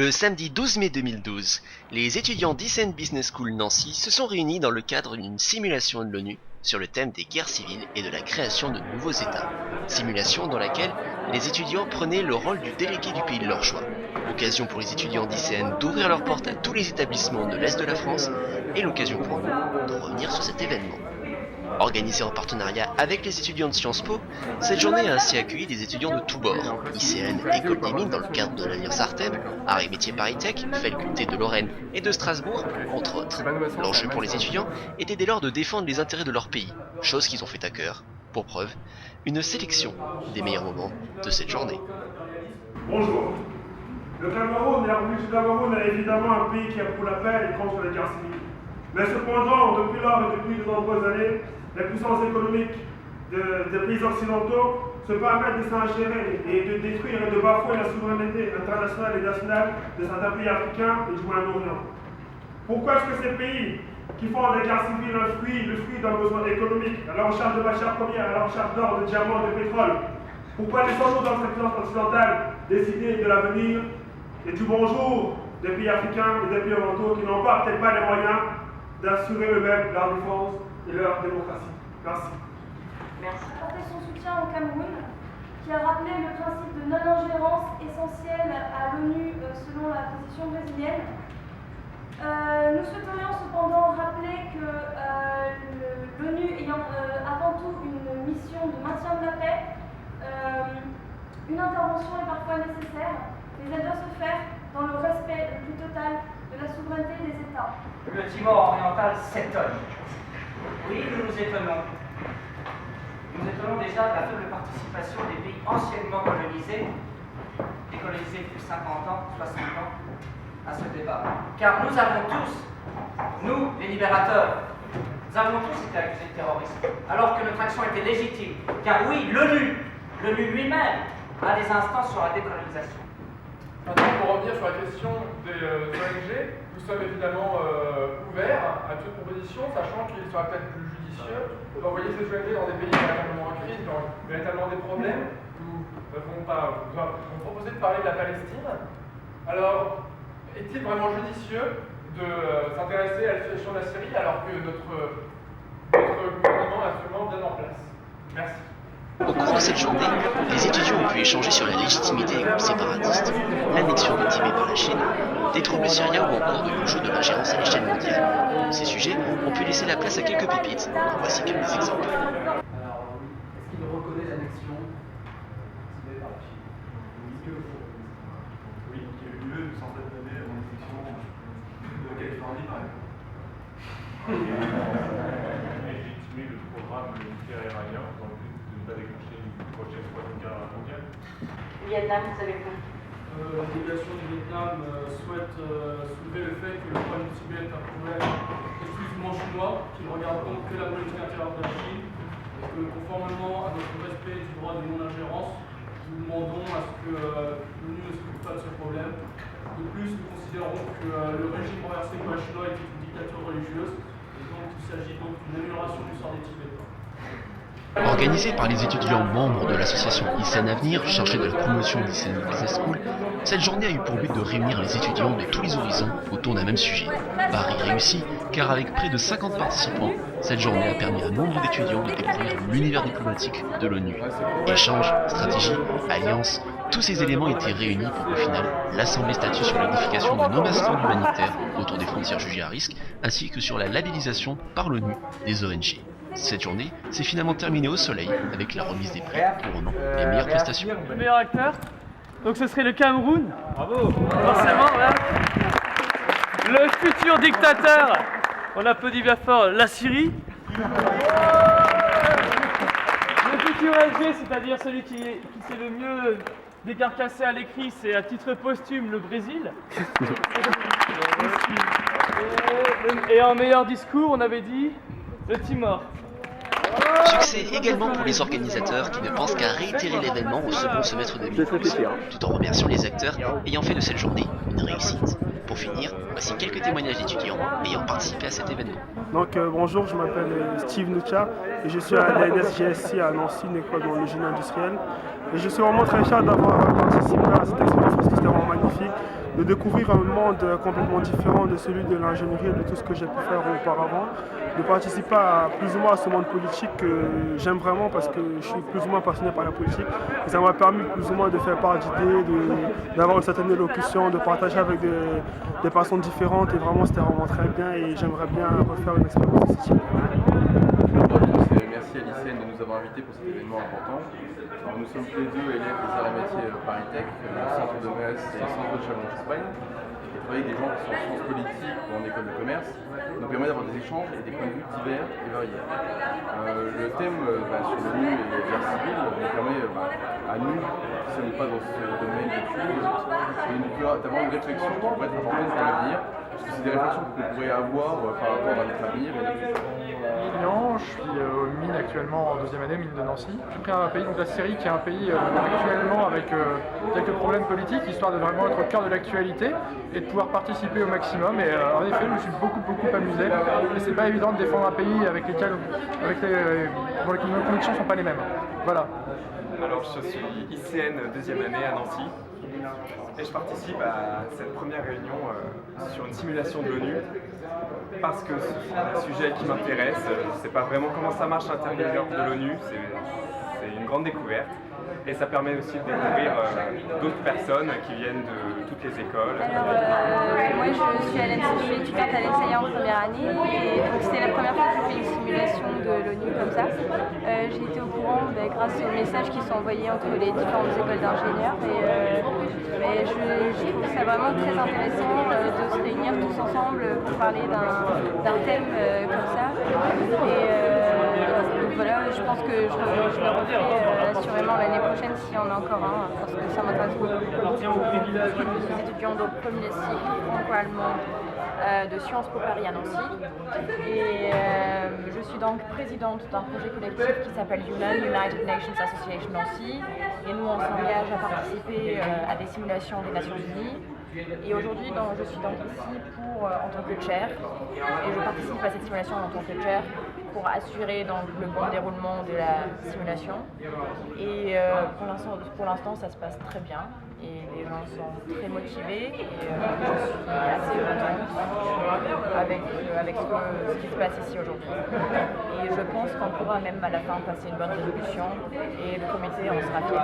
Le samedi 12 mai 2012, les étudiants d'Isen Business School Nancy se sont réunis dans le cadre d'une simulation de l'ONU sur le thème des guerres civiles et de la création de nouveaux États. Simulation dans laquelle les étudiants prenaient le rôle du délégué du pays de leur choix. Occasion pour les étudiants d'ICN d'ouvrir leurs portes à tous les établissements de l'Est de la France et l'occasion pour nous de revenir sur cet événement. Organisée en partenariat avec les étudiants de Sciences Po, cette journée a ainsi accueilli des étudiants de tous bords. ICN, École des Mines dans le cadre de l'Alliance Arteb, Arts et Métiers ParisTech, Faculté de Lorraine et de Strasbourg, entre autres. L'enjeu pour les étudiants était dès lors de défendre les intérêts de leur pays, chose qu'ils ont fait à cœur. Pour preuve, une sélection des meilleurs moments de cette journée. Bonjour. Le Cameroun est évidemment un pays qui approuve la paix et contre les guerres civiles. Mais cependant, depuis lors et depuis de nombreuses années, les puissances économiques des pays occidentaux se permettent de s'ingérer et de détruire et de bafouer la souveraineté internationale et nationale de certains pays africains et du Moyen-Orient. Pourquoi est-ce que ces pays qui font des guerres civiles le fruit d'un besoin économique, à la recherche de matières premières, à la recherche d'or, de diamants, de pétrole, pourquoi laissons-nous dans cette puissance occidentale décider de l'avenir et du bonjour des pays africains et des pays orientaux qui n'ont peut-être pas les moyens d'assurer eux-mêmes leur défense et leur démocratie. Merci. Merci. Apporter son soutien au Cameroun, qui a rappelé le principe de non-ingérence essentiel à l'ONU selon la position brésilienne. Nous souhaiterions cependant rappeler que l'ONU ayant avant tout une mission de maintien de la paix, une intervention est parfois nécessaire, mais elle doit se faire dans le respect le plus total de la souveraineté des États. Le Timor oriental s'étonne. Oui, nous nous étonnons. Nous étonnons déjà de la faible participation des pays anciennement colonisés, décolonisés depuis 50 ans, 60 ans, à ce débat. Car nous avons tous, nous, les libérateurs, nous avons tous été accusés de terrorisme, alors que notre action était légitime. Car oui, l'ONU lui-même a des instances sur la décolonisation. Maintenant, pour revenir sur la question des ONG, nous sommes évidemment ouverts à toute proposition, sachant qu'il sera peut-être plus judicieux d'envoyer ces ONG dans des pays véritablement en crise, dans véritablement des problèmes. Nous avons proposé de parler de la Palestine. Alors, est-il vraiment judicieux de s'intéresser à la situation de la Syrie alors que notre gouvernement est absolument bien en place? Merci. Au cours de cette journée, les étudiants ont pu échanger sur la légitimité des groupes séparatistes, l'annexion de Tibet par la Chine, des troubles syriens ou encore de l'enjeu de l'ingérence à l'échelle mondiale. Ces sujets ont pu laisser la place à quelques pépites. Voici quelques exemples. Alors oui, est-ce qu'il reconnaît l'annexion Tibet par la Chine? Oui, qui a eu lieu une centaine d'années avant l'annexion de la Californie, par exemple. Légitimer le programme nucléaire iranien dans le but de ne pas déclencher une prochaine troisième guerre mondiale. Vietnam, vous savez quoi? La délégation du Vietnam souhaite soulever le fait que le problème du Tibet est un problème exclusivement chinois, qui ne regarde donc que la politique intérieure de la Chine, et que conformément à notre respect du droit de non-ingérence, nous demandons à ce que l'ONU ne s'occupe pas de ce problème. De plus, nous considérons que le régime renversé par la Chine est une dictature religieuse, et donc il s'agit donc d'une amélioration du sort des Tibétains. Organisée par les étudiants membres de l'association ICN Avenir, chargée de la promotion d'ICN Business School, cette journée a eu pour but de réunir les étudiants de tous les horizons autour d'un même sujet. Pari réussi, car avec près de 50 participants, cette journée a permis à nombre d'étudiants de découvrir l'univers diplomatique de l'ONU. Échanges, stratégies, alliances, tous ces éléments étaient réunis pour qu'au final, l'Assemblée statue sur l'édification de nombreuses fronts humanitaires autour des frontières jugées à risque, ainsi que sur la labellisation par l'ONU des ONG. Cette journée s'est finalement terminée au soleil avec la remise des prix couronnant les meilleures prestations. Le meilleur acteur, donc ce serait le Cameroun. Bravo. Forcément, là. Le futur dictateur, on applaudit bien fort, la Syrie. Le futur Alger, c'est-à-dire celui qui sait le mieux décarcasser à l'écrit, c'est à titre posthume le Brésil. Et en meilleur discours, on avait dit le Timor. Succès également pour les organisateurs qui ne pensent qu'à réitérer l'événement au second semestre 2012, tout en remerciant les acteurs ayant fait de cette journée une réussite. Pour finir, voici quelques témoignages d'étudiants ayant participé à cet événement. Donc bonjour, je m'appelle Steve Nucha et je suis à l'NSGSI à Nancy, une école dans le génie industriel. Et je suis vraiment très fier d'avoir participé à cette expérience parce que c'était vraiment magnifique, de découvrir un monde complètement différent de celui de l'ingénierie et de tout ce que j'ai pu faire auparavant, de participer à plus ou moins à ce monde politique que j'aime vraiment parce que je suis plus ou moins passionné par la politique. Et ça m'a permis plus ou moins de faire part d'idées, d'avoir une certaine élocution, de partager avec des personnes différentes et vraiment c'était vraiment très bien et j'aimerais bien refaire une expérience de ce type. Merci à l'ICN de nous avoir invités pour cet événement important. Alors, nous sommes tous les deux élèves des arts et métiers Paris Tech, le centre de Metz et le centre de Châlons-Espagne. Et travailler avec des gens qui sont en sciences politiques ou en école de commerce nous permet d'avoir des échanges et des points de vue divers et variés. Le thème sur l'ONU et les guerres civiles nous permet à nous, qui ne sommes pas dans ce domaine d'études, d'avoir une réflexion qui pourrait être importante pour l'avenir, parce que c'est des réflexions qu'on pourrait avoir par rapport à notre avenir et notre futur. Je suis aux mines actuellement en deuxième année, mine de Nancy. J'ai pris un pays, donc la Syrie, qui est un pays actuellement avec quelques problèmes politiques, histoire de vraiment être au cœur de l'actualité et de pouvoir participer au maximum. Et en effet, je me suis beaucoup amusé. Et c'est pas évident de défendre un pays avec lesquels, dont les convictions ne sont pas les mêmes. Voilà. Alors, je suis ICN deuxième année à Nancy. Et je participe à cette première réunion sur une simulation de l'ONU parce que c'est un sujet qui m'intéresse. Je ne sais pas vraiment comment ça marche à l'intérieur de l'ONU, c'est une grande découverte. Et ça permet aussi de découvrir d'autres personnes qui viennent de toutes les écoles. Alors, moi je suis étudiante à l'ENSAIA en première année et donc c'était la première fois que je fais une simulation de l'ONU comme ça. J'ai été au courant grâce aux messages qui sont envoyés entre les différentes écoles d'ingénieurs et je trouve ça vraiment très intéressant de se réunir tous ensemble pour parler d'un thème comme ça. Donc voilà, je pense que je le referai assurément l'année prochaine s'il y en a encore un, parce que ça m'intéresse beaucoup. Nous étudions donc premier cycle franco-allemand de Sciences Po Paris à Nancy. Et je suis donc présidente d'un projet collectif qui s'appelle UNAN, United Nations Association Nancy. Et nous, on s'engage à participer à des simulations des Nations Unies. Et aujourd'hui, je suis donc ici en tant que chair. Et je participe à cette simulation en tant que chair pour assurer donc le bon déroulement de la simulation. Et pour l'instant, ça se passe très bien. Et les gens sont très motivés. Et je suis assez contente avec ce qui se passe ici aujourd'hui. Et je pense qu'on pourra même à la fin passer une bonne résolution. Et le comité en sera fier.